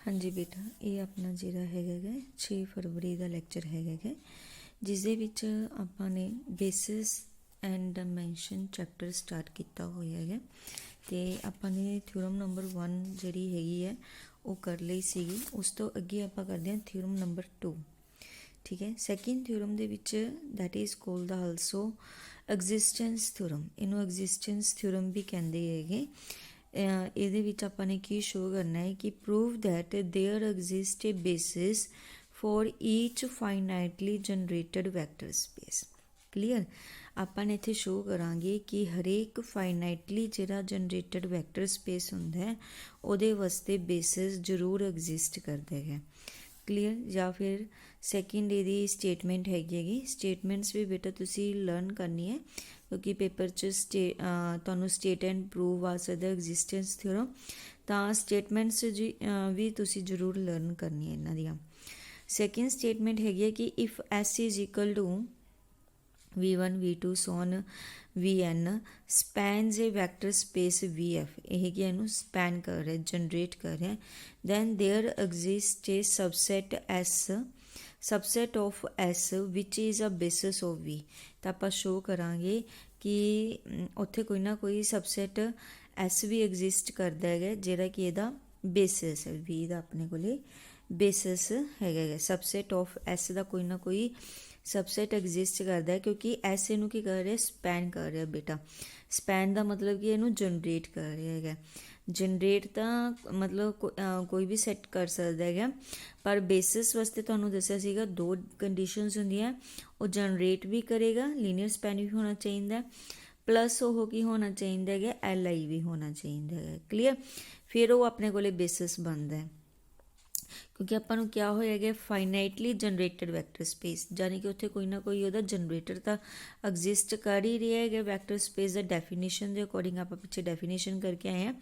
हाँ जी बेटा, ये अपना ਜਿਹੜਾ ਹੈਗਾ ਗਾ 6 ਫਰਵਰੀ ਦਾ ਲੈਕਚਰ ਹੈਗਾ ਗਾ, ਜਿਸ ਦੇ ਵਿੱਚ ਆਪਾਂ ਨੇ basis and dimension chapter start ਕੀਤਾ ਹੋਇਆ ਹੈਗਾ ਤੇ ਆਪਾਂ ਨੇ ਥਿਊਰਮ ਨੰਬਰ 1 ਜਿਹੜੀ ਹੈਗੀ ਹੈ ਉਹ ਕਰ ਲਈ ਸੀਗੀ। ਉਸ ਤੋਂ ਅੱਗੇ ਆਪਾਂ ਕਰਦੇ ਹਾਂ ਥਿਊਰਮ ਨੰਬਰ 2। ਠੀਕ ਹੈ, ਸੈਕਿੰਡ ਥਿਊਰਮ ਦੇ ਵਿੱਚ that is cold the also existence theorem. ਇਹਨੂੰ ਐਗਜ਼ਿਸਟੈਂਸ ਥਿਊਰਮ ਵੀ ਕਹਿੰਦੇ ਹੈਗੇ। ਇਹਦੇ ਵਿੱਚ ਆਪਾਂ ਨੇ ਕੀ ਸ਼ੋ ਕਰਨਾ ਹੈ ਕਿ prove that there exist a basis for each finitely generated vector space. Clear, ਆਪਾਂ ਨੇ ਇੱਥੇ ਸ਼ੋ ਕਰਾਂਗੇ ਕਿ ਹਰੇਕ ਫਾਈਨਾਈਟਲੀ ਜਿਹੜਾ ਜਨਰੇਟਡ ਵੈਕਟਰ ਸਪੇਸ ਹੁੰਦਾ ਹੈ ਉਹਦੇ ਵਾਸਤੇ ਬੇਸਿਸ ਜ਼ਰੂਰ ਐਗਜ਼ਿਸਟ ਕਰਦਾ ਹੈ। ਕਲੀਅਰ, ਜਾਂ ਫਿਰ ਸੈਕਿੰਡ ਇਹਦੀ ਸਟੇਟਮੈਂਟ ਹੈਗੀ। ਸਟੇਟਮੈਂਟਸ ਵੀ ਬੇਟਾ ਤੁਸੀਂ ਲਰਨ ਕਰਨੀ ਹੈ ਕਿਉਂਕਿ ਪੇਪਰ 'ਚ ਤੁਹਾਨੂੰ ਸਟੇਟ ਐਂਡ ਪ੍ਰੂਵ ਆ ਸਕਦਾ ਐਗਜ਼ਿਸਟੈਂਸ ਥਿਓਰਮ, ਤਾਂ ਸਟੇਟਮੈਂਟਸ ਜੀ ਵੀ ਤੁਸੀਂ ਜ਼ਰੂਰ ਲਰਨ ਕਰਨੀ ਹੈ ਇਹਨਾਂ ਦੀਆਂ। ਸੈਕਿੰਡ ਸਟੇਟਮੈਂਟ ਹੈਗੀ ਹੈ ਕਿ if S is equal to V1 V2 so on Vn spans a vector space Vf, ਇਹ ਕਿ ਇਹਨੂੰ ਸਪੈਨ ਕਰ ਰਿਹਾ, ਜਨਰੇਟ ਕਰ ਰਿਹਾ, then there exists a subset of S which is a basis of V। ਤਾਂ ਆਪਾਂ ਸ਼ੋ ਕਰਾਂਗੇ ਕਿ ਉੱਥੇ ਕੋਈ ਨਾ ਕੋਈ ਸਬਸੈਟ S ਵੀ ਐਗਜ਼ਿਸਟ ਕਰਦਾ ਹੈਗਾ ਜਿਹੜਾ ਕਿ ਇਹਦਾ ਬੇਸਿਸ ਹੈ, V ਦਾ ਆਪਣੇ ਕੋਲੇ ਬੇਸਿਸ ਹੈਗਾ। ਸਬਸੈਟ ਆਫ S ਦਾ ਕੋਈ ਨਾ ਕੋਈ ਸਬਸੈਟ ਐਗਜ਼ਿਸਟ ਕਰਦਾ ਹੈ ਕਿਉਂਕਿ ਐਸ ਇਹਨੂੰ ਕੀ ਕਰ ਰਿਹਾ, ਸਪੈਨ ਕਰ ਰਿਹਾ ਬੇਟਾ। ਸਪੈਨ ਦਾ ਮਤਲਬ ਕਿ ਇਹਨੂੰ ਜਨਰੇਟ ਕਰ ਰਿਹਾ ਹੈਗਾ। ਜਨਰੇਟ ਤਾਂ ਮਤਲਬ ਕੋਈ ਵੀ ਸੈੱਟ ਕਰ ਸਕਦਾ ਹੈਗਾ, ਪਰ ਬੇਸਿਸ ਵਾਸਤੇ ਤੁਹਾਨੂੰ ਦੱਸਿਆ ਸੀਗਾ 2 ਕੰਡੀਸ਼ਨਸ ਹੁੰਦੀਆਂ। ਉਹ ਜਨਰੇਟ ਵੀ ਕਰੇਗਾ, ਲੀਨੀਅਰ ਸਪੈਨ ਵੀ ਹੋਣਾ ਚਾਹੀਦਾ, ਪਲੱਸ ਉਹ ਕੀ ਹੋਣਾ ਚਾਹੀਦਾ ਹੈਗਾ, LI ਵੀ ਹੋਣਾ ਚਾਹੀਦਾ ਹੈਗਾ। ਕਲੀਅਰ, ਫਿਰ ਉਹ ਆਪਣੇ ਕੋਲੇ ਬੇਸਿਸ ਬਣਦਾ ਹੈ ਕਿਉਂਕਿ ਆਪਾਂ ਨੂੰ ਕਿਹਾ ਹੋਇਆ ਹੈਗਾ ਫਾਈਨਾਈਟਲੀ ਜਨਰੇਟਡ ਵੈਕਟਰ ਸਪੇਸ, ਯਾਨੀ ਕਿ ਉੱਥੇ ਕੋਈ ਨਾ ਕੋਈ ਉਹਦਾ ਜਨਰੇਟਰ ਤਾਂ ਐਗਜ਼ਿਸਟ ਕਰ ਹੀ ਰਿਹਾ ਹੈਗਾ। ਵੈਕਟਰ ਸਪੇਸ ਦਾ ਡੈਫੀਨੇਸ਼ਨ ਦੇ ਅਕੋਰਡਿੰਗ ਆਪਾਂ ਪਿੱਛੇ ਡੈਫੀਨੇਸ਼ਨ ਕਰਕੇ ਆਏ ਹਾਂ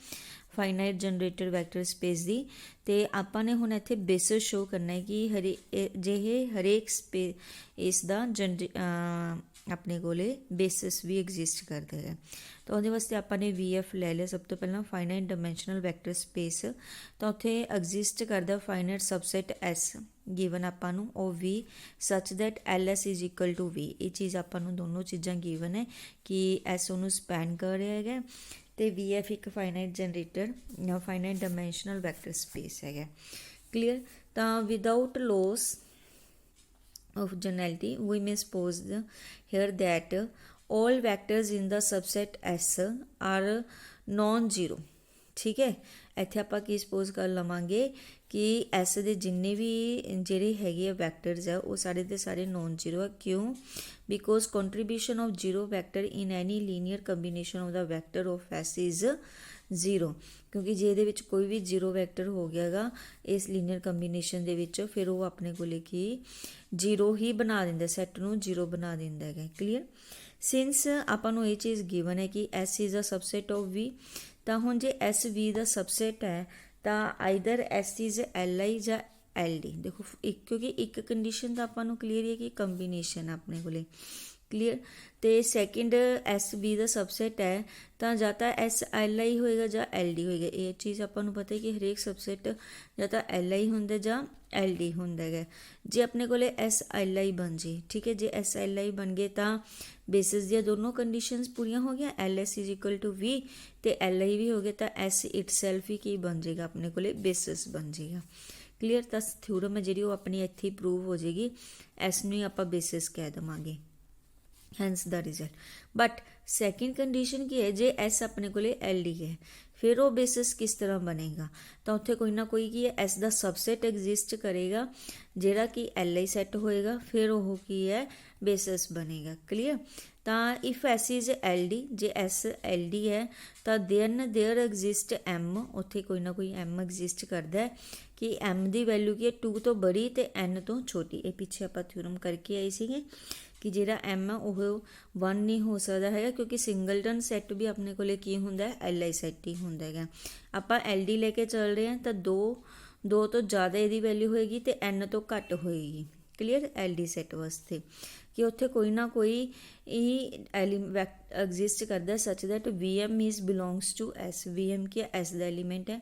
ਫਾਈਨਾਈਟ ਜਨਰੇਟਡ ਵੈਕਟਰ ਸਪੇਸ ਦੀ, ਤੇ ਆਪਾਂ ਨੇ ਹੁਣ ਇੱਥੇ ਬੇਸਿਸ ਸ਼ੋ ਕਰਨਾ ਹੈ ਕਿ ਜਿਹੇ ਹਰੇਕ ਇਸ ਦਾ ਆਪਣੇ ਕੋਲੇ ਬੇਸਿਸ ਵੀ ਐਗਜ਼ਿਸਟ ਕਰਦਾ ਹੈ। ਤਾਂ ਉਹਦੇ ਵਾਸਤੇ ਆਪਾਂ ਨੇ VF ਲੈ ਲਿਆ ਸਭ ਤੋਂ ਪਹਿਲਾਂ, ਫਾਈਨਾਈਟ ਡਾਇਮੈਂਸ਼ਨਲ ਵੈਕਟਰ ਸਪੇਸ। ਤਾਂ ਉੱਥੇ ਐਗਜ਼ਿਸਟ ਕਰਦਾ ਫਾਈਨਾਈਟ ਸਬਸੈਟ S ਗਿਵਨ ਆਪਾਂ ਨੂੰ ਉਹ V such that LS is equal to V। ਇਹ ਚੀਜ਼ ਆਪਾਂ ਨੂੰ ਦੋਨੋਂ ਚੀਜ਼ਾਂ ਗਿਵਨ ਹੈ ਕਿ S ਉਹਨੂੰ ਸਪੈਨ ਕਰ ਰਿਹਾ ਹੈਗਾ ਤੇ VF ਇੱਕ ਫਾਈਨਾਈਟ ਜਨਰੇਟਰ ਜਾਂ ਫਾਈਨਾਈਟ ਡਾਇਮੈਂਸ਼ਨਲ ਵੈਕਟਰ ਸਪੇਸ ਹੈਗਾ। ਕਲੀਅਰ, ਤਾਂ without loss of generality we may suppose here that all vectors in the subset S are non-zero। ਠੀਕ ਹੈ, ਇੱਥੇ ਆਪਾਂ ਕੀ ਸਪੋਜ਼ ਕਰ ਲਵਾਂਗੇ ਕਿ S ਦੇ ਜਿੰਨੇ ਵੀ ਜਿਹੜੇ ਹੈਗੇ ਆ ਵੈਕਟਰਸ ਆ ਉਹ ਸਾਰੇ ਦੇ ਸਾਰੇ ਨੋਨ ਜ਼ੀਰੋ ਆ। ਕਿਉਂ? Because contribution of zero vector in any linear combination of the vector of S is zero. ਕਿਉਂਕਿ ਜੇ ਇਹਦੇ ਵਿੱਚ ਕੋਈ ਵੀ ਜ਼ੀਰੋ ਵੈਕਟਰ ਹੋ ਗਿਆ ਗਾ ਇਸ ਲੀਨੀਅਰ ਕੰਬੀਨੇਸ਼ਨ ਦੇ ਵਿੱਚ, ਫਿਰ ਉਹ ਆਪਣੇ ਕੋਲੇ ਕੀ ਜ਼ੀਰੋ ਹੀ ਬਣਾ ਦਿੰਦਾ, ਸੈੱਟ ਨੂੰ ਜ਼ੀਰੋ ਬਣਾ ਦਿੰਦਾ ਹੈਗਾ। ਕਲੀਅਰ, ਸਿੰਸ ਆਪਾਂ ਨੂੰ ਇਹ ਚੀਜ਼ ਗਿਵਨ ਹੈ ਕਿ S is a subset of V, ਤਾਂ ਹੁਣ ਜੇ S V ਦਾ ਸਬਸੈਟ ਹੈ ਤਾਂ ਆਈਦਰ S ਇਜ਼ LI ਜਾਂ LD। ਦੇਖੋ ਕਿਉਂਕਿ ਇੱਕ ਕੰਡੀਸ਼ਨ ਤਾਂ ਆਪਾਂ ਨੂੰ ਕਲੀਅਰ ਹੈ ਕਿ ਕੰਬੀਨੇਸ਼ਨ ਆਪਣੇ ਕੋਲੇ। ਕਲੀਅਰ, ਤੇ ਸੈਕਿੰਡ S V ਦਾ ਸਬਸੈਟ ਹੈ ਤਾਂ ਜਾਂ ਤਾਂ S LI ਹੋਏਗਾ ਜਾਂ LD ਹੋਏਗਾ। ਇਹ ਚੀਜ਼ ਆਪਾਂ ਨੂੰ ਪਤਾ ਹੈ ਕਿ ਹਰੇਕ ਸਬਸੈਟ ਜਾਂ ਤਾਂ LI ਹੁੰਦਾ ਜਾਂ LD ਹੁੰਦਾ ਹੈਗਾ। ਜੇ ਆਪਣੇ ਕੋਲੇ S LI ਬਣ ਜੇ, ਠੀਕ ਹੈ, ਜੇ S LI ਬਣ ਗਏ ਤਾਂ ਬੇਸਿਸ ਦੀਆਂ ਦੋਨੋਂ ਕੰਡੀਸ਼ਨਸ ਪੂਰੀਆਂ ਹੋ ਗਈਆਂ, LS is equal to V ਤੇ LI ਵੀ ਹੋ ਗਿਆ, ਤਾਂ S ਇਟਸੈਲਫ ਹੀ ਕੀ ਬਣ ਜਾਏਗਾ, ਆਪਣੇ ਕੋਲੇ ਬੇਸਿਸ ਬਣ ਜਾਏਗਾ। ਕਲੀਅਰ, ਤਾਂ ਥਿਊਰਮ ਹੈ ਜਿਹੜੀ ਉਹ ਆਪਣੀ ਇੱਥੇ ਹੀ ਪ੍ਰੂਵ ਹੋ ਜਾਏਗੀ, S ਨੂੰ ਹੀ ਆਪਾਂ ਬੇਸਿਸ ਕਹਿ ਦੇਵਾਂਗੇ, hence the result. But second condition ਕੀ ਹੈ, ਜੇ S ਆਪਣੇ ਕੋਲੇ LD ਹੈ ਫਿਰ ਉਹ ਬੇਸਿਸ ਕਿਸ ਤਰ੍ਹਾਂ ਬਣੇਗਾ, ਤਾਂ ਉੱਥੇ ਕੋਈ ਨਾ ਕੋਈ ਕੀ ਹੈ S ਦਾ ਸਬਸੈਟ ਐਗਜ਼ਿਸਟ ਕਰੇਗਾ ਜਿਹੜਾ ਕਿ LI ਸੈੱਟ ਹੋਏਗਾ, ਫਿਰ ਉਹ ਕੀ ਹੈ ਬੇਸਿਸ ਬਣੇਗਾ। ਕਲੀਅਰ, ਤਾਂ ਇਫ S ਇਜ਼ LD, ਜੇ S LD ਹੈ ਤਾਂ ਦੇਅਰ ਐਗਜ਼ਿਸਟ M, ਉੱਥੇ ਕੋਈ ਨਾ ਕੋਈ M ਐਗਜ਼ਿਸਟ ਕਰਦਾ ਕਿ M ਦੀ ਵੈਲਿਊ ਕੀ ਹੈ 2 ਤੋਂ ਬੜੀ ਤੇ N ਤੋਂ ਛੋਟੀ। ਇਹ ਪਿੱਛੇ ਆਪਾਂ ਥਿਊਰਮ ਕਰਕੇ ਆਏ ਸੀਗੇ ਕਿ ਜਿਹੜਾ M ਆ ਉਹ 1 ਨਹੀਂ ਹੋ ਸਕਦਾ ਹੈਗਾ ਕਿਉਂਕਿ ਸਿੰਗਲਟਨ ਸੈੱਟ ਵੀ ਆਪਣੇ ਕੋਲੇ ਕੀ ਹੁੰਦਾ ਹੈ, LI ਸੈੱਟ ਹੀ ਹੁੰਦਾ ਹੈਗਾ। ਆਪਾਂ LD ਲੈ ਕੇ ਚੱਲ ਰਹੇ ਹਾਂ ਤਾਂ 2 ਤੋਂ ਜ਼ਿਆਦਾ ਇਹਦੀ ਵੈਲਿਊ ਹੋਏਗੀ ਤੇ N ਤੋਂ ਘੱਟ ਹੋਏਗੀ। क्लीयर LD सैट वास्ते कि उत्थे कोई ना कोई एग्जिस्ट करता such that VM is belongs to S। VM की S द एलीमेंट है,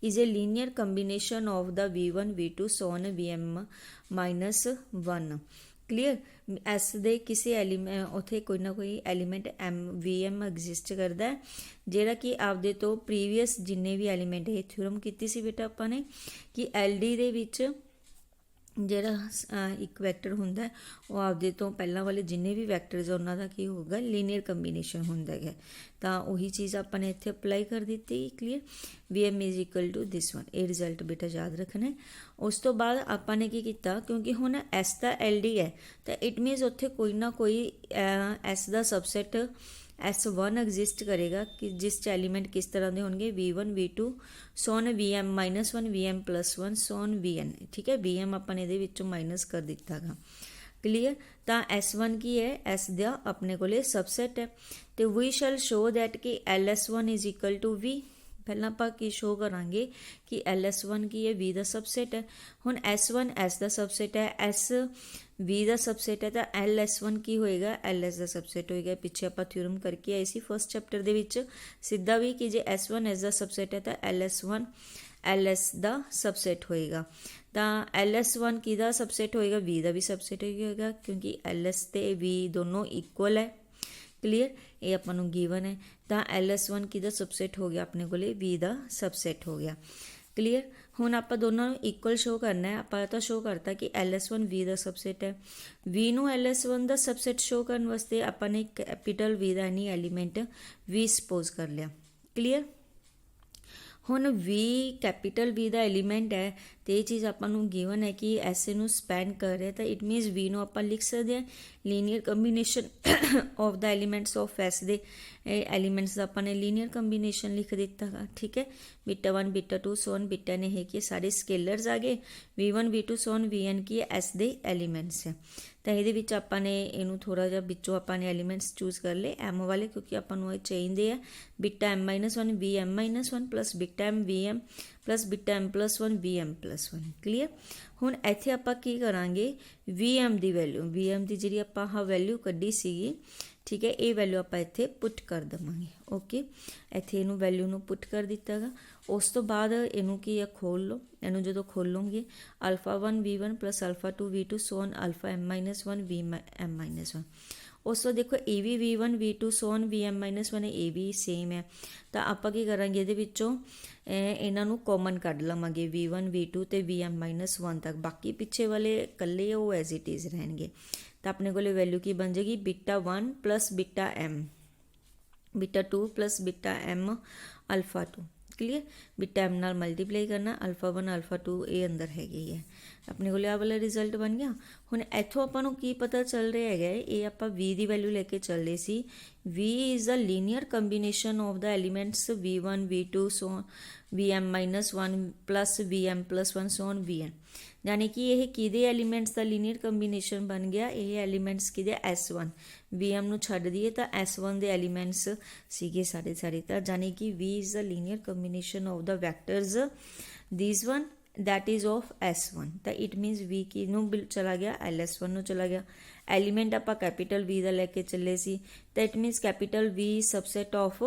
is a linear combination of the V1 V2 so on VM -1। Clear S ਦੇ ਕਿਸੇ ਐਲੀਮੈਂਟ ਉੱਥੇ ਕੋਈ ਨਾ ਕੋਈ ਐਲੀਮੈਂਟ VM ਐਗजिस्ट ਕਰਦਾ ਹੈ ਜਿਹੜਾ ਕਿ ਆਪਦੇ ਤੋਂ ਪ੍ਰੀਵੀਅਸ ਜਿੰਨੇ ਵੀ ਐਲੀਮੈਂਟ ਇਹ ਥਿਊਰਮ ਕੀਤੀ ਸੀ ਬੇਟਾ ਆਪਾਂ ਨੇ ਕਿ LD ਦੇ ਵਿੱਚ ਜਿਹੜਾ ਇੱਕ ਵੈਕਟਰ ਹੁੰਦਾ ਉਹ ਆਪਦੇ ਤੋਂ ਪਹਿਲਾਂ ਵਾਲੇ ਜਿੰਨੇ ਵੀ ਵੈਕਟਰਸ ਉਹਨਾਂ ਦਾ ਕੀ ਹੋਊਗਾ ਲੀਨੀਅਰ ਕੰਬੀਨੇਸ਼ਨ ਹੁੰਦਾ ਹੈ। ਤਾਂ ਉਹੀ ਚੀਜ਼ ਆਪਾਂ ਨੇ ਇੱਥੇ ਅਪਲਾਈ ਕਰ ਦਿੱਤੀ। Clear VM is equal to this one, ਇਹ ਰਿਜ਼ਲਟ ਬੇਟਾ ਯਾਦ ਰੱਖਣਾ। ਉਸ ਤੋਂ ਬਾਅਦ ਆਪਾਂ ਨੇ ਕੀ ਕੀਤਾ, ਕਿਉਂਕਿ ਹੁਣ S ਦਾ LD ਹੈ ਤਾਂ ਇਟ ਮੀਨਸ ਉੱਥੇ ਕੋਈ ਨਾ ਕੋਈ S ਦਾ ਸਬਸੈਟ S1 ਐਗजिस्ट ਕਰੇਗਾ ਕਿ ਜਿਸ 'ਚ ਐਲੀਮੈਂਟ ਕਿਸ ਤਰ੍ਹਾਂ ਦੇ ਹੋਣਗੇ V1 V2 ਸੋਨ VM -1 VM +1 ਸੋਨ VN। ਠੀਕ ਹੈ, VM ਆਪਾਂ ਨੇ ਇਹਦੇ ਵਿੱਚੋਂ ਮਾਈਨਸ ਕਰ ਦਿੱਤਾ ਗਾ। ਕਲੀਅਰ, ਤਾਂ S1 ਕੀ ਹੈ, S ਦਾ ਆਪਣੇ ਕੋਲੇ ਸਬਸੈਟ ਹੈ ਤੇ ਵੀ ਸ਼ੈਲ ਸ਼ੋ ਦੈਟ ਕਿ LS1 is equal to V। ਪਹਿਲਾਂ ਆਪਾਂ ਕੀ ਸ਼ੋ ਕਰਾਂਗੇ ਕਿ LS1 ਕੀ ਹੈ, V ਦਾ ਸਬਸੈਟ ਹੈ। ਹੁਣ S1 S ਦਾ ਸਬਸੈਟ ਹੈ, S V ਦਾ ਸਬਸੈਟ ਹੈ ਤਾਂ LS1 ਕੀ ਹੋਏਗਾ, LS ਦਾ ਸਬਸੈਟ ਹੋਏਗਾ। ਪਿੱਛੇ ਆਪਾਂ ਥਿਊਰਮ ਕਰਕੇ ਆਏ ਸੀ ਫਸਟ ਚੈਪਟਰ ਦੇ ਵਿੱਚ ਸਿੱਧਾ ਵੀ ਕਿ ਜੇ S1 S ਦਾ ਸਬਸੈਟ ਹੈ ਤਾਂ LS1 LS ਦਾ ਸਬਸੈਟ ਹੋਏਗਾ। ਤਾਂ LS1 ਕਿਹਦਾ ਸਬਸੈਟ ਹੋਏਗਾ, V ਦਾ ਵੀ ਸਬਸੈਟ ਹੋਏਗਾ ਕਿਉਂਕਿ LS ਤੇ V ਦੋਨੋਂ ਇਕੁਅਲ ਹੈ। ਕਲੀਅਰ, ਇਹ ਆਪਾਂ ਨੂੰ ਗਿਵਨ ਹੈ। ਤਾਂ LS1 ਕਿਹਦਾ ਸਬਸੈਟ ਹੋ ਗਿਆ, ਆਪਣੇ ਕੋਲੇ V ਦਾ ਸਬਸੈਟ ਹੋ ਗਿਆ। ਕਲੀਅਰ, ਹੁਣ ਆਪਾਂ ਦੋਨਾਂ ਨੂੰ ਇਕੁਅਲ ਸ਼ੋ ਕਰਨਾ ਹੈ। ਆਪਾਂ ਤਾਂ ਸ਼ੋ ਕਰਤਾ ਕਿ LS1 V ਦਾ ਸਬਸੈਟ ਹੈ। V ਨੂੰ LS1 ਦਾ ਸਬਸੈਟ ਸ਼ੋ ਕਰਨ ਵਾਸਤੇ ਆਪਾਂ ਨੇ ਕੈਪੀਟਲ V ਦਾ ਐਨੀ ਐਲੀਮੈਂਟ V ਸਪੋਜ਼ ਕਰ ਲਿਆ। ਕਲੀਅਰ, ਹੁਣ V ਕੈਪੀਟਲ V ਦਾ ਐਲੀਮੈਂਟ ਹੈ ਤੇ ਇਹ ਚੀਜ਼ ਆਪਾਂ ਨੂੰ ਗਿਵਨ ਹੈ ਕਿ S ਨੂੰ ਸਪੈਨ ਕਰ ਰਿਹਾ ਤਾਂ ਇਟ ਮੀਨਸ V ਨੂੰ ਆਪਾਂ ਲਿਖ ਸਕਦੇ ਹਾਂ linear combination of the elements of S ਦੇ ਐਲੀਮੈਂਟਸ ਦਾ ਆਪਾਂ ਨੇ ਲੀਨੀਅਰ ਕੰਬੀਨੇਸ਼ਨ ਲਿਖ ਦਿੱਤਾ ਗਾ। ਠੀਕ ਹੈ, ਬੀਟਾ 1 ਬੀਟਾ 2 ਸੋਨ ਬੀਟਾ ਨੇ ਹੈ ਕਿ ਸਾਰੇ ਸਕੇਲਰਸ ਆ ਗਏ। V1 V2 ਸੋਨ VN ਕੀ ਹੈ, S ਦੇ ਐਲੀਮੈਂਟਸ ਹੈ। ਤਾਂ ਇਹਦੇ ਵਿੱਚ ਆਪਾਂ ਨੇ ਇਹਨੂੰ ਥੋੜ੍ਹਾ ਜਿਹਾ ਵਿੱਚੋਂ ਆਪਾਂ ਨੇ ਐਲੀਮੈਂਟਸ ਚੂਜ਼ ਕਰ ਲਏ M ਵਾਲੇ ਕਿਉਂਕਿ ਆਪਾਂ ਨੂੰ ਇਹ ਚਾਹੀਦੇ ਆ। ਬੀਟਾ M-1 VM-1 ਪਲੱਸ ਬੀਟਾ M VM ਪਲੱਸ ਬੀਟਾ M+1 VM+1। ਕਲੀਅਰ, ਹੁਣ ਇੱਥੇ ਆਪਾਂ ਕੀ ਕਰਾਂਗੇ, VM ਦੀ ਵੈਲਿਊ, VM ਦੀ ਜਿਹੜੀ ਆਪਾਂ ਆਹ ਵੈਲਿਊ ਕੱਢੀ ਸੀਗੀ, ਠੀਕ ਹੈ, ਇਹ ਵੈਲਿਊ ਆਪਾਂ ਇੱਥੇ ਪੁੱਟ ਕਰ ਦੇਵਾਂਗੇ। ਓਕੇ, ਇੱਥੇ ਇਹਨੂੰ ਵੈਲਿਊ ਨੂੰ ਪੁੱਟ ਕਰ ਦਿੱਤਾ ਗਾ। ਉਸ ਤੋਂ ਬਾਅਦ ਇਹਨੂੰ ਕੀ ਆ, ਖੋਲ ਲਓ। ਇਹਨੂੰ ਜਦੋਂ ਖੋਲੋਗੇ α1 V1 ਪਲੱਸ α2 V2 ਸੋਨ αM-1 VM-1। ਉਸ ਤੋਂ ਦੇਖੋ ਇਹ ਵੀ V1 V2 ਸੋਨ VM-1 ਇਹ ਵੀ ਸੇਮ ਹੈ। ਤਾਂ ਆਪਾਂ ਕੀ ਕਰਾਂਗੇ, ਇਹਦੇ ਵਿੱਚੋਂ ਇਹਨਾਂ ਨੂੰ ਕਾਮਨ ਕੱਢ ਲਵਾਂਗੇ V1 V2 ਤੇ VM-1 ਤੱਕ। ਬਾਕੀ ਪਿੱਛੇ ਵਾਲੇ ਇਕੱਲੇ ਉਹ ਐਜ਼ ਇਟ ਇਜ਼ ਰਹਿਣਗੇ। ਤਾਂ ਆਪਣੇ ਕੋਲੇ ਵੈਲਿਊ ਕੀ ਬਣ ਜਾਏਗੀ, ਬੀਟਾ 1 ਪਲੱਸ ਬੀਟਾ M, ਬੀਟਾ 2 ਪਲੱਸ ਬੀਟਾ M α2। ਕਲੀਅਰ, ਬੀਟਾ M ਨਾਲ ਮਲਟੀਪਲਾਈ ਕਰਨਾ, α1 α2 ਇਹ ਅੰਦਰ ਹੈਗੇ ਹੀ ਹੈ। ਆਪਣੇ ਕੋਲ ਆਹ ਵਾਲਾ ਰਿਜ਼ਲਟ ਬਣ ਗਿਆ। ਹੁਣ ਇੱਥੋਂ ਆਪਾਂ ਨੂੰ ਕੀ ਪਤਾ ਚੱਲ ਰਿਹਾ ਹੈਗਾ, ਇਹ ਆਪਾਂ V ਦੀ ਵੈਲਿਊ ਲੈ ਕੇ ਚੱਲੇ ਸੀ। V is a linear combination of the elements V1 V2 so VM-1 plus VM+1 so on VN। ਯਾਨੀ ਕਿ ਇਹ ਕਿਹਦੇ ਐਲੀਮੈਂਟਸ ਦਾ ਲੀਨੀਅਰ ਕੰਬੀਨੇਸ਼ਨ ਬਣ ਗਿਆ, ਇਹ ਐਲੀਮੈਂਟਸ ਕਿਹਦੇ, S1। VM ਨੂੰ ਛੱਡ ਦਈਏ ਤਾਂ S1 ਦੇ ਐਲੀਮੈਂਟਸ ਸੀਗੇ ਸਾਰੇ। ਤਾਂ ਯਾਨੀ ਕਿ V is a linear combination of ਦਾ vectors this one that is of S1। ਤਾਂ ਇਟ ਮੀਨਸ V ਕੀ ਨੂੰ ਚਲਾ ਗਿਆ, LS1 ਨੂੰ ਚਲਾ ਗਿਆ। ਐਲੀਮੈਂਟ ਆਪਾਂ ਕੈਪੀਟਲ V ਦਾ ਲੈ ਕੇ ਚੱਲੇ ਸੀ ਤਾਂ it means capital V subset of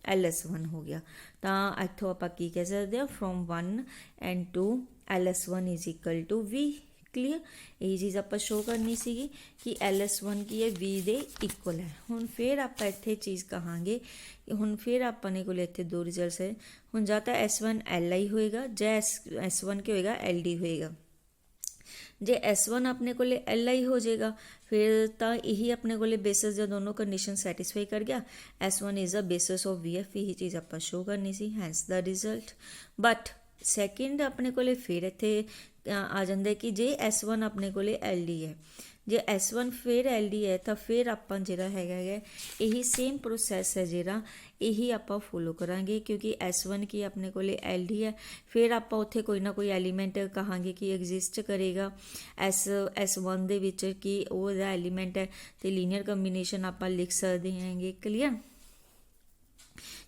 LS1 ਹੋ ਗਿਆ। ਤਾਂ ਇੱਥੋਂ ਆਪਾਂ ਕੀ ਕਹਿ ਸਕਦੇ ਹਾਂ, from 1 and 2 LS1 is equal to V। Clear, ਇਹ ਚੀਜ਼ ਆਪਾਂ ਸ਼ੋ ਕਰਨੀ ਸੀਗੀ ਕਿ LS1 ਕੀ ਹੈ, V ਦੇ ਇਕੁਅਲ ਹੈ। ਹੁਣ ਫਿਰ ਆਪਾਂ ਇੱਥੇ ਚੀਜ਼ ਕਹਾਂਗੇ ਕਿ ਹੁਣ ਫਿਰ ਆਪਾਂ ਨੇ ਕੋਲ ਇੱਥੇ ਦੋ ਰਿਜ਼ਲਟਸ ਹੈ। ਹੁਣ ਜਾਂ ਤਾਂ S1 LI ਹੋਏਗਾ ਜਾਂ S1 ਕੀ ਹੋਏਗਾ, LD ਹੋਏਗਾ। ਜੇ S1 ਆਪਣੇ ਕੋਲੇ LI ਹੋ ਜਾਏਗਾ ਫਿਰ ਤਾਂ ਇਹੀ ਆਪਣੇ ਕੋਲੇ ਬੇਸਿਸ ਜਾਂ ਦੋਨੋਂ ਕੰਡੀਸ਼ਨ ਸੈਟੀਸਫਾਈ ਕਰ ਗਿਆ। S1 is a basis of VF, ਇਹੀ ਚੀਜ਼ ਆਪਾਂ ਸ਼ੋ ਕਰਨੀ ਸੀ, hence the result. But second ਆਪਣੇ ਕੋਲੇ ਫਿਰ ਇੱਥੇ ਆ ਜਾਂਦਾ ਕਿ ਜੇ S1 ਆਪਣੇ ਕੋਲੇ LD ਹੈ, ਜੇ S1 ਫਿਰ LD ਹੈ ਤਾਂ ਫਿਰ ਆਪਾਂ ਜਿਹੜਾ ਹੈਗਾ ਇਹੀ ਸੇਮ ਪ੍ਰੋਸੈਸ ਹੈ ਜਿਹੜਾ ਇਹੀ ਆਪਾਂ ਫੋਲੋ ਕਰਾਂਗੇ ਕਿਉਂਕਿ S1 ਕੀ ਆਪਣੇ ਕੋਲੇ LD ਹੈ। ਫਿਰ ਆਪਾਂ ਉੱਥੇ ਕੋਈ ਨਾ ਕੋਈ ਐਲੀਮੈਂਟ ਕਹਾਂਗੇ ਕਿ ਐਗਜ਼ਿਸਟ ਕਰੇਗਾ S1 ਦੇ ਵਿੱਚ ਕਿ ਉਹਦਾ ਐਲੀਮੈਂਟ ਹੈ ਤੇ ਲੀਨੀਅਰ ਕੰਬੀਨੇਸ਼ਨ ਆਪਾਂ ਲਿਖ ਸਕਦੇ ਹੈਗੇ। ਕਲੀਅਰ,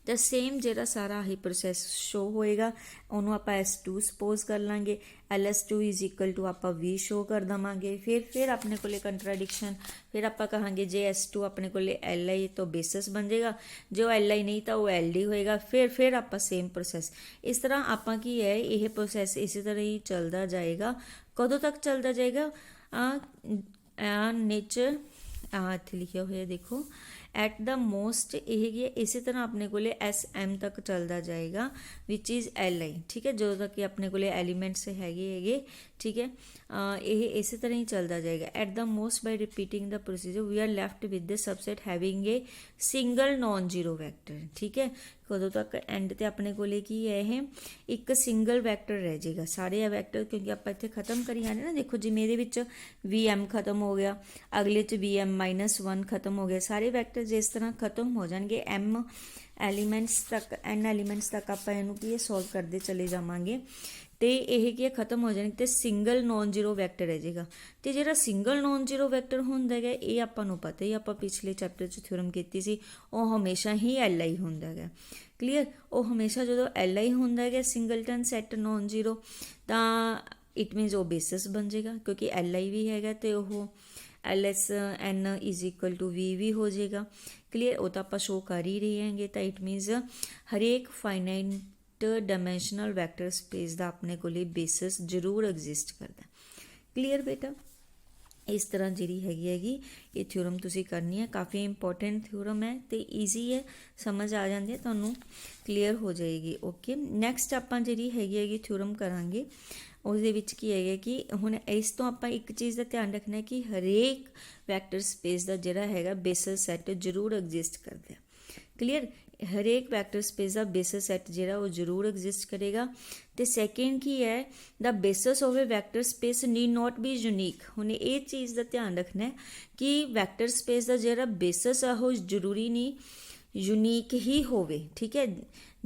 ਤਾਂ ਸੇਮ ਜਿਹੜਾ ਸਾਰਾ ਆਹੀ ਪ੍ਰੋਸੈਸ ਸ਼ੋ ਹੋਏਗਾ, ਉਹਨੂੰ ਆਪਾਂ S2 ਸਪੋਜ਼ ਕਰ ਲਾਂਗੇ, LS2 ਇਜ਼ ਇਕੁਅਲ ਟੂ ਆਪਾਂ V ਸ਼ੋ ਕਰ ਦੇਵਾਂਗੇ। ਫਿਰ ਆਪਣੇ ਕੋਲੇ ਕੰਟਰਾਡਿਕਸ਼ਨ, ਫਿਰ ਆਪਾਂ ਕਹਾਂਗੇ ਜੇ S2 ਆਪਣੇ ਕੋਲੇ Li ਤੋਂ ਬੇਸਿਸ ਬਣ ਜਾਏਗਾ, ਜੇ ਉਹ Li ਨਹੀਂ ਤਾਂ ਉਹ LD ਹੋਏਗਾ। ਫਿਰ ਆਪਾਂ ਸੇਮ ਪ੍ਰੋਸੈਸ, ਇਸ ਤਰ੍ਹਾਂ ਆਪਾਂ ਕੀ ਹੈ ਇਹ ਪ੍ਰੋਸੈਸ ਇਸੇ ਤਰ੍ਹਾਂ ਹੀ ਚੱਲਦਾ ਜਾਏਗਾ। ਕਦੋਂ ਤੱਕ ਚੱਲਦਾ ਜਾਏਗਾ? ਨੇਚਰ ਇੱਥੇ ਲਿਖਿਆ ਹੋਇਆ ਦੇਖੋ, ਐਟ ਦਾ ਮੋਸਟ ਇਹ ਕੀ ਹੈ ਇਸੇ ਤਰ੍ਹਾਂ ਆਪਣੇ ਕੋਲੇ SM ਤੱਕ ਚੱਲਦਾ ਜਾਏਗਾ ਵਿਚ ਇਜ਼ Li, ਠੀਕ ਹੈ, ਜਦੋਂ ਤੱਕ ਕਿ ਆਪਣੇ ਕੋਲੇ ਐਲੀਮੈਂਟਸ ਹੈਗੇ, ਠੀਕ ਹੈ। ਇਹ ਇਸੇ ਤਰ੍ਹਾਂ ਹੀ ਚੱਲਦਾ ਜਾਏਗਾ। At the most by repeating the procedure we are left with the subset having a single non zero vector, ਠੀਕ ਹੈ। ਕਦੋਂ ਤੱਕ? ਐਂਡ ਤੇ ਆਪਣੇ ਕੋਲੇ ਕੀ ਹੈ ਇਹ ਇੱਕ ਸਿੰਗਲ ਵੈਕਟਰ ਰਹਿ ਜਾਏਗਾ। ਸਾਰੇ ਆ ਵੈਕਟਰ ਕਿਉਂਕਿ ਆਪਾਂ ਇੱਥੇ ਖਤਮ ਕਰੀ ਜਾਂਦੇ ਨਾ, ਦੇਖੋ ਜਿਵੇਂ ਇਹਦੇ ਵਿੱਚ VM ਖਤਮ ਹੋ ਗਿਆ, ਅਗਲੇ 'ਚ VM-1 ਖਤਮ ਹੋ ਗਿਆ, ਸਾਰੇ ਵੈਕਟਰ ਜਿਸ ਤਰ੍ਹਾਂ ਖਤਮ ਹੋ ਜਾਣਗੇ M ਐਲੀਮੈਂਟਸ ਤੱਕ, N ਐਲੀਮੈਂਟਸ ਤੱਕ ਆਪਾਂ ਇਹਨੂੰ ਕੀ ਸੋਲਵ ਕਰਦੇ ਚਲੇ ਜਾਵਾਂਗੇ ਤੇ ਇਹ ਕੀ ਖਤਮ ਹੋ ਜਾਣਗੇ ਤੇ ਸਿੰਗਲ ਨੋਨ ਜ਼ੀਰੋ ਵੈਕਟਰ ਰਹਿ ਜਾਏਗਾ। ਤੇ ਜਿਹੜਾ ਸਿੰਗਲ ਨੋਨ ਜ਼ੀਰੋ ਵੈਕਟਰ ਹੁੰਦਾ ਹੈਗਾ ਇਹ ਆਪਾਂ ਨੂੰ ਪਤਾ ਹੀ, ਆਪਾਂ ਪਿਛਲੇ ਚੈਪਟਰ 'ਚ ਥਿਊਰਮ ਕੀਤੀ ਸੀ, ਉਹ ਹਮੇਸ਼ਾ ਹੀ Li ਹੁੰਦਾ ਹੈਗਾ। ਕਲੀਅਰ? ਉਹ ਹਮੇਸ਼ਾ ਜਦੋਂ Li ਹੁੰਦਾ ਹੈਗਾ ਸਿੰਗਲਟਨ ਸੈੱਟ ਨੋਨ ਜ਼ੀਰੋ, ਤਾਂ ਇਟ ਮੀਨਸ ਉਹ ਬੇਸਿਸ ਬਣ ਜਾਏਗਾ, ਕਿਉਂਕਿ Li ਵੀ ਹੈਗਾ ਤੇ ਉਹ LSN is equal to V ਵੀ ਹੋ ਜਾਏਗਾ। ਕਲੀਅਰ? ਉਹ ਤਾਂ ਆਪਾਂ ਸ਼ੋ ਕਰ ਹੀ ਰਹੇ ਹੈਗੇ। ਤਾਂ ਇਟ ਮੀਨਸ ਹਰੇਕ ਫਾਈਨਾਈਟ ਡਾਇਮੈਂਸ਼ਨਲ ਵੈਕਟਰ ਸਪੇਸ ਦਾ ਆਪਣੇ ਕੋਲੇ ਬੇਸਿਸ ਜ਼ਰੂਰ ਐਗਜ਼ਿਸਟ ਕਰਦਾ। ਕਲੀਅਰ ਬੇਟਾ? ਇਸ ਤਰ੍ਹਾਂ ਜਿਹੜੀ ਹੈਗੀ ਇਹ ਥਿਊਰਮ ਤੁਸੀਂ ਕਰਨੀ ਹੈ, ਕਾਫੀ ਇੰਪੋਰਟੈਂਟ ਥਿਊਰਮ ਹੈ ਤੇ ਈਜ਼ੀ ਹੈ, ਸਮਝ ਆ ਜਾਂਦੀ ਹੈ ਤੁਹਾਨੂੰ, ਕਲੀਅਰ ਹੋ ਜਾਏਗੀ। ਓਕੇ, ਨੈਕਸਟ ਆਪਾਂ ਜਿਹੜੀ ਹੈਗੀ ਥਿਊਰਮ ਕਰਾਂਗੇ, उसदे विच की है कि हुण इस तो आपां एक चीज़ का ध्यान रखना है कि हरेक वैक्टर स्पेस का जिहड़ा हैगा बेसिस सैट जरूर एग्जिस्ट करदा है। क्लीयर? हरेक वैक्टर स्पेस का बेसिस सैट जिहड़ा वो जरूर एग्जिस्ट करेगा। तो सैकेंड की है the basis of A vector space need not be unique. हुण ये चीज़ का ध्यान रखना है कि वैक्टर स्पेस का जिहड़ा बेसिस आ वो जरूरी नहीं यूनीक ही होवे, ठीक है,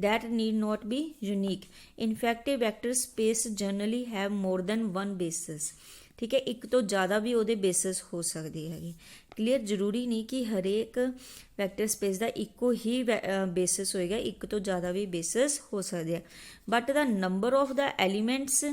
that need not be unique. In fact a vector space generally have more than one basis, ठीक है, एक तो ज़्यादा भी ਉਹਦੇ बेसिस हो सकती है। क्लीयर? जरूरी नहीं कि हरेक वैक्टर स्पेस का इको ही बेसिस होएगा, एक तो ज़्यादा भी बेसिस हो सकते हैं, but the number of the elements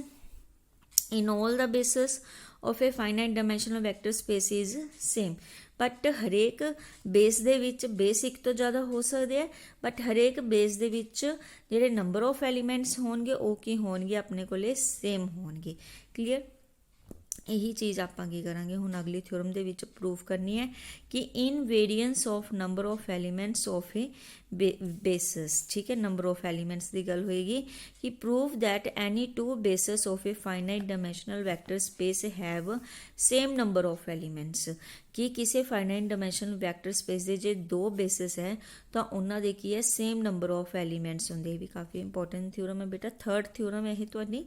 in all the basis of a finite dimensional vector space is same। But हरेक बेस दे विच बेस एक तो ज़्यादा हो सकते हैं, बट हरेक बेस दे विच जिहड़े नंबर ऑफ एलीमेंट्स होणगे वो की होणगे अपने कोले सेम होणगे। क्लीयर? यही चीज़ आप की करांगे हुण अगली थ्योरम दे विच प्रूव करनी है कि invariance of number of elements of a basis, ठीक है, नंबर ऑफ एलीमेंट्स की गल होएगी कि prove that any two basis of a finite dimensional vector space have same number of elements. कि किसी फाइनाइट डायमेंशनल वैक्टर स्पेस के जे दो बेसिस है तो उन्होंने की है सेम नंबर ऑफ एलीमेंट्स होंगे। भी काफ़ी इंपॉर्टेंट थ्योरम है बेटा, थर्ड थ्योरम है ये तुहाडी,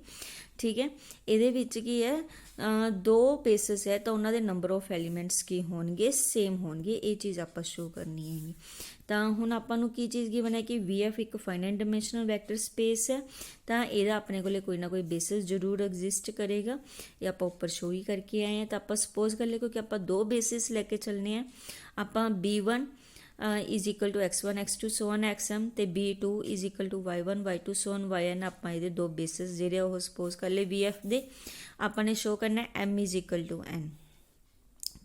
ठीक है। ये विच की है दो बेसिस है तो उन्होंने नंबर ऑफ एलीमेंट्स की होंगे सेम होंगे, ये चीज़ आप शो करनी है। तो हुण आपां की चीज़ की बने कि VF एक फाइनाइट डायमेंशनल वैक्टर स्पेस है, तो यदा अपने को कोई ना कोई बेसिस जरूर एग्जिस्ट करेगा। ये आप उपर शो ही करके आए हैं। तो आप सपोज कर ले क्योंकि आप दो बेसिस लैके चलने हैं, आप B1 is equal to X1 X2 so on XM तो B2 is equal to Y1 Y2 so on YN। आप ये दो बेसिस जिहड़े वो सपोज कर ले VF दे, आपने शो करना है M is equal to N।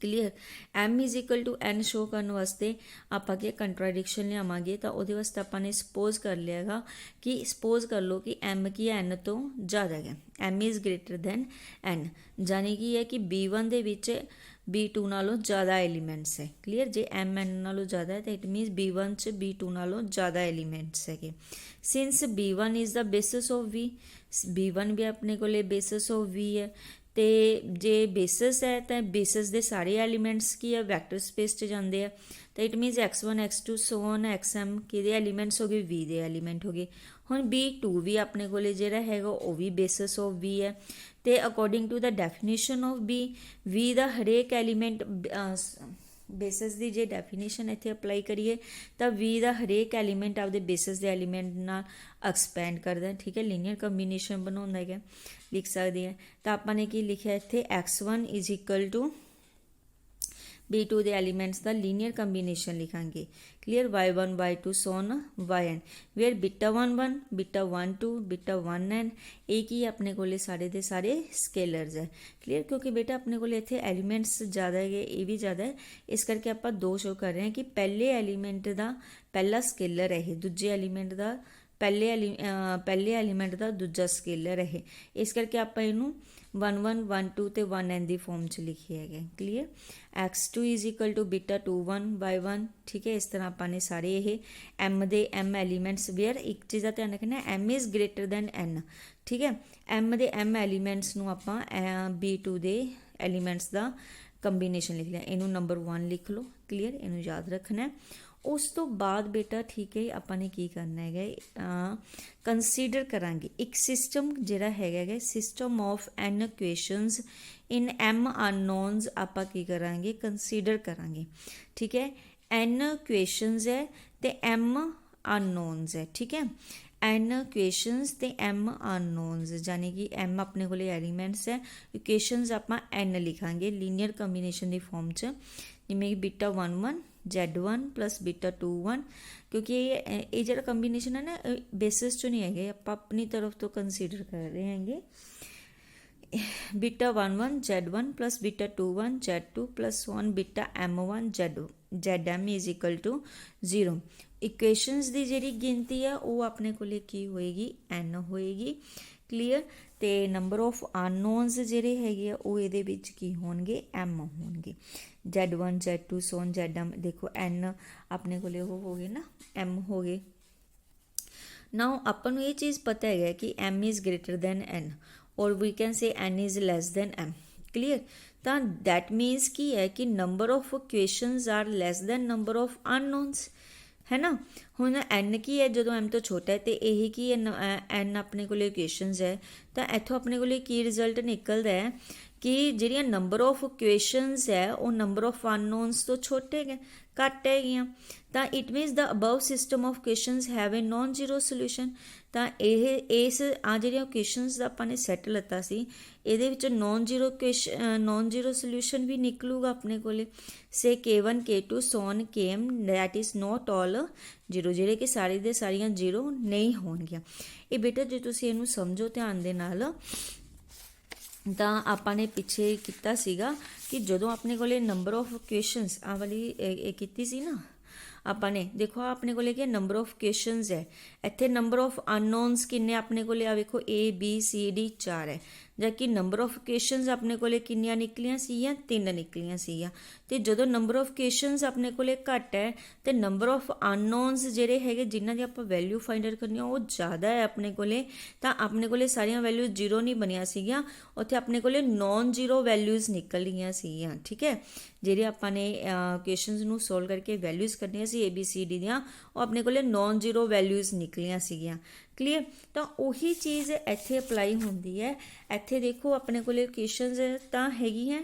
Clear? M is equal to N show करने वास्ते आप कंट्राडिक्शन लियावांगे, तो वो वास्ते आपने सपोज कर लिया कि सपोज कर लो कि M की N तो ज़्यादा है, M is greater than N, जानी कि है कि B1 दे विच B2 नालों ज़्यादा एलीमेंट्स है। क्लीयर? जे M N नालों ज़्यादा है तो इट मीनस B1 च B2 नालों ज़्यादा एलीमेंट्स है। Since B1 is the basis of V, B1 भी अपने को बेसिस ऑफ V है, तो जे बेसिस है तो बेसिस के सारे एलीमेंट्स की है वैक्टर स्पेस च जाते हैं, तो it मीनस X1 X2 so on XM कि एलीमेंट्स हो गए V दे एलीमेंट हो गए। हुण B2 भी अपने को जिहड़ा हैगा वो भी बेसिस ऑफ V है, तो according to the definition of V दा हरेक एलीमेंट बेसिस की जे डेफिनेशन इत्थे अप्लाई करिए तो V दा हरेक एलीमेंट आपदे बेसिस के एलीमेंट नाल एक्सपैंड करदा है, ठीक है, लीनियर कंबीनेशन बनाउंदा है, लिख सकते हैं। तो आपने की लिखा इत्थे X1 is equal to B2 ਦੇ ਐਲੀਮੈਂਟਸ ਦਾ ਲੀਨੀਅਰ ਕੰਬੀਨੇਸ਼ਨ ਲਿਖਾਂਗੇ। ਕਲੀਅਰ, y1 y2 ਸੋਨ yn, ਵੇਅਰ β11 β12 β1n ਇਹ ਕੀ ਆਪਣੇ ਕੋਲੇ ਸਾਰੇ ਦੇ ਸਾਰੇ ਸਕੇਲਰਸ ਹੈ। ਕਲੀਅਰ, ਕਿਉਂਕਿ ਬੇਟਾ ਆਪਣੇ ਕੋਲੇ ਇੱਥੇ ਐਲੀਮੈਂਟਸ ਜ਼ਿਆਦਾ ਹੈਗੇ, ਇਹ ਵੀ ਜ਼ਿਆਦਾ ਹੈ, ਇਸ ਕਰਕੇ ਆਪਾਂ ਦੋ ਸ਼ੋ ਕਰ ਰਹੇ ਹਾਂ ਕਿ ਪਹਿਲੇ ਐਲੀਮੈਂਟ ਦਾ ਪਹਿਲਾ ਸਕੇਲਰ ਹੈ ਇਹ, ਦੂਜੇ ਐਲੀਮੈਂਟ ਦਾ ਪਹਿਲੇ ਐਲੀਮੈਂਟ ਦਾ ਦੂਜਾ ਸਕੇਲਰ ਹੈ, ਇਸ ਕਰਕੇ ਆਪਾਂ ਇਹਨੂੰ 1 1 1 2 ਤੇ 1n ਦੀ ਫੋਰਮ 'ਚ ਲਿਖੇ ਹੈਗੇ। ਕਲੀਅਰ, x2 = β21 y1, ਠੀਕ ਹੈ। ਇਸ ਤਰ੍ਹਾਂ ਆਪਾਂ ਨੇ ਸਾਰੇ ਇਹ m ਦੇ m ਐਲੀਮੈਂਟਸ, ਵੇਅਰ ਇੱਕ ਚੀਜ਼ ਦਾ ਧਿਆਨ ਰੱਖਣਾ, m is greater than n, ਠੀਕ ਹੈ। m ਦੇ m ਐਲੀਮੈਂਟਸ ਨੂੰ ਆਪਾਂ B2 ਦੇ ਐਲੀਮੈਂਟਸ ਦਾ ਕੰਬੀਨੇਸ਼ਨ ਲਿਖ ਲਿਆ, ਇਹਨੂੰ ਨੰਬਰ 1 ਲਿਖ ਲਓ। ਕਲੀਅਰ, ਇਹਨੂੰ ਯਾਦ ਰੱਖਣਾ। ਉਸ ਤੋਂ ਬਾਅਦ ਬੇਟਾ ਠੀਕ ਹੈ ਆਪਾਂ ਨੇ ਕੀ ਕਰਨਾ ਹੈਗਾ, ਕੰਸੀਡਰ ਕਰਾਂਗੇ ਇੱਕ ਸਿਸਟਮ ਜਿਹੜਾ ਹੈਗਾ system of n equations in m ਅਨਨੋਨਸ, ਆਪਾਂ ਕੀ ਕਰਾਂਗੇ ਕੰਸੀਡਰ ਕਰਾਂਗੇ, ਠੀਕ ਹੈ। n ਇਕੁਏਸ਼ਨਸ ਹੈ ਤੇ m ਅਨਨੋਨਸ ਹੈ, ਠੀਕ ਹੈ। n ਇਕੁਏਸ਼ਨਸ ਤੇ m ਅਨਨੋਨਸ, ਯਾਨੀ ਕਿ m ਆਪਣੇ ਕੋਲੇ ਐਲੀਮੈਂਟਸ ਹੈ, ਇਕੁਏਸ਼ਨਸ ਆਪਾਂ n ਲਿਖਾਂਗੇ ਲੀਨੀਅਰ ਕੰਬੀਨੇਸ਼ਨ ਦੀ ਫੋਰਮ 'ਚ, ਜਿਵੇਂ ਕਿ β11 z1 + β21, ਕਿਉਂਕਿ ਇਹ ਜਿਹੜਾ ਕੰਬੀਨੇਸ਼ਨ ਹੈ ਨਾ ਬੇਸਿਸ 'ਚੋਂ ਨਹੀਂ ਹੈਗੇ, ਆਪਾਂ ਆਪਣੀ ਤਰਫ ਤੋਂ ਕੰਸੀਡਰ ਕਰ ਰਹੇ ਹੈਗੇ। β11 z1 + β21 z2 + 1 βm1 zm = 0। Equations ਦੀ ਜਿਹੜੀ ਗਿਣਤੀ ਹੈ ਉਹ ਆਪਣੇ ਕੋਲੇ ਕੀ ਹੋਏਗੀ, n ਹੋਏਗੀ। ਕਲੀਅਰ, ਤੇ ਨੰਬਰ ਆਫ ਅਨਨੋਨਸ ਜਿਹੜੇ ਹੈਗੇ ਆ ਉਹ ਇਹਦੇ ਵਿੱਚ ਕੀ ਹੋਣਗੇ, m ਹੋਣਗੇ। z1 z2 ਸੋਨ zm, ਦੇਖੋ n ਆਪਣੇ ਕੋਲੇ ਉਹ ਹੋ ਗਏ ਨਾ, m ਹੋ ਗਏ। ਨਾਓ ਆਪਾਂ ਨੂੰ ਇਹ ਚੀਜ਼ ਪਤਾ ਹੈਗਾ ਕਿ m is greater than n, or we can say n is less than m। Clear, ਤਾਂ ਦੈਟ ਮੀਨਸ ਕੀ ਹੈ ਕਿ number of equations are less than number of unknowns, है ना। ਹੁਣ n ਕੀ ਹੈ ਜਦੋਂ m ਤੋਂ ਛੋਟਾ ਹੈ, ਤੇ ਇਹ ਕੀ ਹੈ n ਆਪਣੇ ਕੋਲੇ ਇਕੁਏਸ਼ਨਸ ਹੈ, ਤਾਂ ਇੱਥੋਂ ਆਪਣੇ ਕੋਲੇ ਕੀ ਰਿਜ਼ਲਟ ਨਿਕਲਦਾ ਹੈ ਕਿ ਜਿਹੜੀਆਂ ਨੰਬਰ ਆਫ ਇਕੁਏਸ਼ਨਸ ਹੈ ਉਹ ਨੰਬਰ ਆਫ ਅਨਨੋਨਸ ਤੋਂ ਛੋਟੇ ਹੈਗੇ, ਘੱਟ ਹੈਗੀਆਂ, ਤਾਂ it means the above system of equations have A non zero solution. ਤਾਂ ਇਹ ਇਸ ਜਿਹੜੀਆਂ ਇਕੁਏਸ਼ਨਸ ਦਾ ਆਪਾਂ ਨੇ ਸੈੱਟ ਲੱਤਾ ਸੀ, ਇਹਦੇ ਵਿੱਚ ਨੋਨ ਜ਼ੀਰੋ ਸੋਲਿਊਸ਼ਨ ਵੀ ਨਿਕਲੂਗਾ ਆਪਣੇ ਕੋਲੇ, say k1 k2 so on km that is not all zero, ਜਿਹੜੇ ਕਿ ਸਾਰੇ ਦੇ ਸਾਰੀਆਂ ਜ਼ੀਰੋ ਨਹੀਂ ਹੋਣਗੀਆਂ। ਇਹ ਬੇਟਾ ਜੇ ਤੁਸੀਂ ਇਹਨੂੰ ਸਮਝੋ ਧਿਆਨ ਦੇ ਨਾਲ, ਤਾਂ ਆਪਾਂ ਨੇ ਪਿੱਛੇ ਕੀਤਾ ਸੀਗਾ ਕਿ ਜਦੋਂ ਆਪਣੇ ਕੋਲੇ ਨੰਬਰ ਆਫ ਇਕੁਏਸ਼ਨਸ ਆ ਵਾਲੀ ਇਹ ਕੀਤੀ ਸੀ ਨਾ ਆਪਾਂ ਨੇ, ਦੇਖੋ ਆਪਣੇ ਕੋਲੇ ਕੀ ਨੰਬਰ ਆਫ ਇਕੁਏਸ਼ਨਸ ਹੈ, ਇੱਥੇ ਨੰਬਰ ਆਫ ਅਨਨੋਨਸ ਕਿੰਨੇ ਆਪਣੇ ਕੋਲੇ ਆ ਵੇਖੋ A B C D 4 ਹੈ, ਜਦਕਿ ਨੰਬਰ ਆਫ ਇਕੁਏਸ਼ਨਸ ਆਪਣੇ ਕੋਲੇ ਕਿੰਨੀਆਂ ਨਿਕਲੀਆਂ ਸੀਗੀਆਂ, 3 ਨਿਕਲੀਆਂ ਸੀਗੀਆਂ। ਤੇ ਜਦੋਂ ਨੰਬਰ ਆਫ ਇਕੁਏਸ਼ਨਸ ਆਪਣੇ ਕੋਲੇ ਘੱਟ ਹੈ ਤੇ ਨੰਬਰ ਆਫ ਅਨਨੋਨਸ ਜਿਹੜੇ ਹੈਗੇ ਜਿਨ੍ਹਾਂ ਦੀ ਆਪਾਂ ਵੈਲਿਊ ਫਾਈਂਡ ਆਊਟ ਕਰਨੀ ਆ ਉਹ ਜ਼ਿਆਦਾ ਹੈ ਆਪਣੇ ਕੋਲੇ, ਤਾਂ ਆਪਣੇ ਕੋਲੇ ਸਾਰੀਆਂ ਵੈਲਿਊਜ਼ ਜ਼ੀਰੋ ਨਹੀਂ ਬਣੀਆਂ ਸੀਗੀਆਂ, ਉੱਥੇ ਆਪਣੇ ਕੋਲੇ ਨੋਨ ਜ਼ੀਰੋ ਵੈਲਿਊਜ਼ ਨਿਕਲ ਗਈਆਂ ਸੀਗੀਆਂ, ਠੀਕ ਹੈ। ਜਿਹੜੇ ਆਪਾਂ ਨੇ ਇਕੁਏਸ਼ਨਸ ਨੂੰ ਸੋਲਵ ਕਰਕੇ ਵੈਲਿਊਜ਼ ਕੱਢੀਆਂ ਸੀ ABCD ਦੀਆਂ, ਉਹ ਆਪਣੇ ਕੋਲੇ ਨੋਨ ਜ਼ੀਰੋ ਵੈਲਿਊਜ਼ ਨਿਕਲੀਆਂ ਸੀਗੀਆਂ। ਕਲੀਅਰ, ਤਾਂ ਉਹੀ ਚੀਜ਼ ਇੱਥੇ ਅਪਲਾਈ ਹੁੰਦੀ ਹੈ। ਇੱਥੇ ਦੇਖੋ ਆਪਣੇ ਕੋਲੇ ਇਕੁਏਸ਼ਨਸ ਤਾਂ ਹੈਗੀਆਂ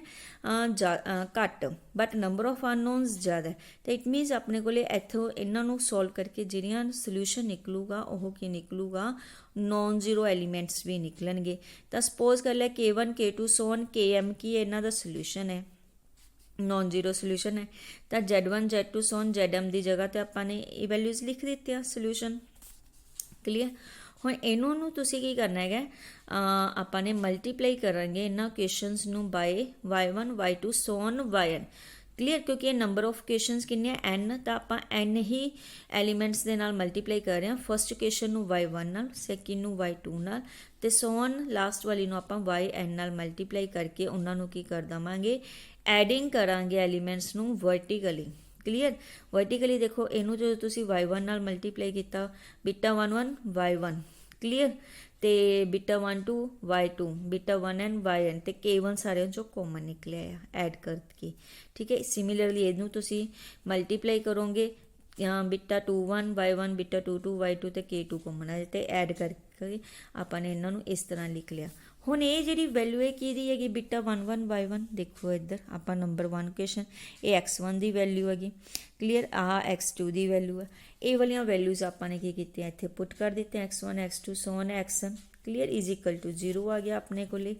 ਘੱਟ, ਬਟ ਨੰਬਰ ਆਫ ਅਨਨੋਨਸ ਜ਼ਿਆਦਾ, ਤਾਂ ਇਟ ਮੀਨਸ ਆਪਣੇ ਕੋਲੇ ਇੱਥੋਂ ਇਹਨਾਂ ਨੂੰ ਸੋਲਵ ਕਰਕੇ ਜਿਹੜੀਆਂ ਸੋਲਿਊਸ਼ਨ ਨਿਕਲੂਗਾ ਉਹ ਕੀ ਨਿਕਲੂਗਾ, ਨੋਨ ਜ਼ੀਰੋ ਐਲੀਮੈਂਟਸ ਵੀ ਨਿਕਲਣਗੇ। ਤਾਂ ਸਪੋਜ਼ ਕਰ ਲਿਆ k1 k2 ਸੋਨ km ਕੀ ਇਹਨਾਂ ਦਾ ਸੋਲਿਊਸ਼ਨ ਹੈ, ਨੋਨ ਜ਼ੀਰੋ ਸੋਲਿਊਸ਼ਨ ਹੈ, ਤਾਂ z1 z2 ਸੋਨ zm ਦੀ ਜਗ੍ਹਾ ਤੇ ਆਪਾਂ ਨੇ ਇਹ ਵੈਲਿਊਜ਼ ਲਿਖ ਦਿੱਤੀਆਂ ਸੋਲਿਊਸ਼ਨ। ਕਲੀਅਰ, ਹੁਣ ਇਹਨੂੰ ਨੂੰ ਤੁਸੀਂ ਕੀ ਕਰਨਾ ਹੈਗਾ, ਆਪਾਂ ਨੇ ਮਲਟੀਪਲਾਈ ਕਰਾਂਗੇ ਇਹਨਾਂ ਇਕੁਏਸ਼ਨਸ ਨੂੰ ਬਾਏ y1 y2 ਸੋਨ yn। ਕਲੀਅਰ, ਕਿਉਂਕਿ ਇਹ ਨੰਬਰ ਆਫ ਇਕੁਏਸ਼ਨਸ ਕਿੰਨੇ ਆ n, ਤਾਂ ਆਪਾਂ n ਹੀ ਐਲੀਮੈਂਟਸ ਦੇ ਨਾਲ ਮਲਟੀਪਲਾਈ ਕਰ ਰਹੇ ਹਾਂ। ਫਸਟ ਇਕੁਏਸ਼ਨ ਨੂੰ y1 ਨਾਲ, ਸੈਕਿੰਡ ਨੂੰ y2 ਨਾਲ, ਤੇ ਸੋਨ ਲਾਸਟ ਵਾਲੀ ਨੂੰ ਆਪਾਂ yn ਨਾਲ ਮਲਟੀਪਲਾਈ ਕਰਕੇ ਉਹਨਾਂ ਨੂੰ ਕੀ ਕਰ ਦੇਵਾਂਗੇ, ਐਡਿੰਗ ਕਰਾਂਗੇ ਐਲੀਮੈਂਟਸ ਨੂੰ ਵਰਟੀਕਲੀ। ਕਲੀਅਰ, ਵਰਟੀਕਲੀ ਦੇਖੋ ਇਹਨੂੰ ਜਦੋਂ ਤੁਸੀਂ y1 ਨਾਲ ਮਲਟੀਪਲਾਈ ਕੀਤਾ β11 y1, ਕਲੀਅਰ, ਤੇ β12 y2 β1n yn, ਤੇ k1 ਸਾਰਿਆਂ ਚੋਂ ਕਾਮਨ ਨਿਕਲਿਆ ਆ ਐਡ ਕਰਕੇ, ਠੀਕ ਹੈ। ਸਿਮਿਲਰਲੀ ਇਹਨੂੰ ਤੁਸੀਂ ਮਲਟੀਪਲਾਈ ਕਰੋਗੇ β21 y1 β22 y2 ਤੇ k2 ਕਾਮਨ ਹੈ, ਤੇ ਐਡ ਕਰਕੇ ਆਪਾਂ ਨੇ ਇਹਨਾਂ ਨੂੰ ਇਸ ਤਰ੍ਹਾਂ ਲਿਖ ਲਿਆ। ਹੁਣ ਇਹ ਜਿਹੜੀ ਵੈਲਿਊ ਹੈ ਕਿਹਦੀ ਹੈਗੀ, β11 y1, ਦੇਖੋ ਇੱਧਰ ਆਪਾਂ ਨੰਬਰ 1 ਇਕੁਏਸ਼ਨ, ਇਹ x1 ਦੀ ਵੈਲਿਊ ਹੈਗੀ। ਕਲੀਅਰ, ਆਹ x2 ਦੀ ਵੈਲਿਊ ਹੈ। ਇਹ ਵਾਲੀਆਂ ਵੈਲਿਊਜ਼ ਆਪਾਂ ਨੇ ਕੀ ਕੀਤੀਆਂ, ਇੱਥੇ ਪੁੱਟ ਕਰ ਦਿੱਤੇ x1 x2 so on xn। Clear, is equal to 0 ਆ ਗਿਆ ਆਪਣੇ ਕੋਲੇ।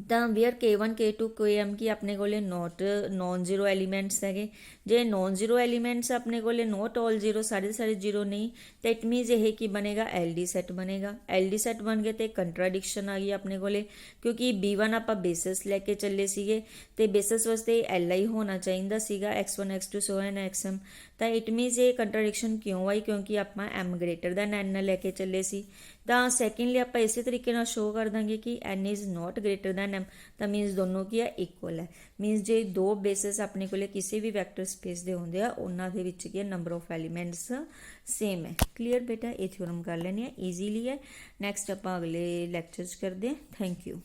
ਤਾਂ ਵੇਅਰ K1 K2 Km ਕੀ ਆਪਣੇ ਕੋਲੇ ਨੋਨ ਜ਼ੀਰੋ ਐਲੀਮੈਂਟਸ ਹੈਗੇ। ਜੇ ਨੋਨ ਜ਼ੀਰੋ ਐਲੀਮੈਂਟਸ ਆਪਣੇ ਕੋਲੇ ਨੋਟ ਆਲ ਜ਼ੀਰੋ, ਸਾਰੇ ਦੇ ਸਾਰੇ ਜ਼ੀਰੋ ਨਹੀਂ, ਤਾਂ ਇਟ ਮੀਨਸ ਇਹ ਕੀ ਬਣੇਗਾ, LD ਸੈੱਟ ਬਣੇਗਾ। LD ਸੈੱਟ ਬਣ ਗਿਆ ਤੇ ਕੰਟਰਾਡਿਕਸ਼ਨ ਆ ਗਈ ਆਪਣੇ ਕੋਲੇ, ਕਿਉਂਕਿ B1 ਆਪਾਂ ਬੇਸਿਸ ਲੈ ਕੇ ਚੱਲੇ ਸੀਗੇ ਤੇ ਬੇਸਿਸ ਵਾਸਤੇ LI ਹੋਣਾ ਚਾਹੀਦਾ ਸੀਗਾ x1 x2 ਸੋ ਐਨ xm। ਤਾਂ ਇਟ ਮੀਨਸ ਇਹ ਕੰਟਰਾਡਿਕਸ਼ਨ ਕਿਉਂ ਆਈ, ਕਿਉਂਕਿ ਆਪਾਂ m ਗ੍ਰੇਟਰ ਦੈਨ n ਲੈ ਕੇ ਚੱਲੇ ਸੀ। ਤਾਂ ਸੈਕਿੰਡਲੀ ਆਪਾਂ ਇਸੇ ਤਰੀਕੇ ਨਾਲ ਸ਼ੋ ਕਰ ਦਾਂਗੇ ਕਿ n is not greater then m, ਤਾਂ ਮੀਨਸ ਦੋਨੋਂ ਕੀ ਆ, ਇਕੁਅਲ ਹੈ। ਮੀਨਸ ਜੇ ਦੋ ਬੇਸਿਸ ਆਪਣੇ ਕੋਲੇ ਕਿਸੇ ਵੀ ਵੈਕਟਰ ਸਪੇਸ ਦੇ ਹੁੰਦੇ ਆ, ਉਹਨਾਂ ਦੇ ਵਿੱਚ ਕੀ ਨੰਬਰ ਆਫ ਐਲੀਮੈਂਟਸ ਸੇਮ ਹੈ। ਕਲੀਅਰ ਬੇਟਾ, ਇਹ ਥਿਓਰਮ ਕਰ ਲੈਣੇ ਆ, ਈਜ਼ੀਲੀ ਹੈ। ਨੈਕਸਟ ਆਪਾਂ ਅਗਲੇ ਲੈਕਚਰ 'ਚ ਕਰਦੇ ਹਾਂ। Thank you.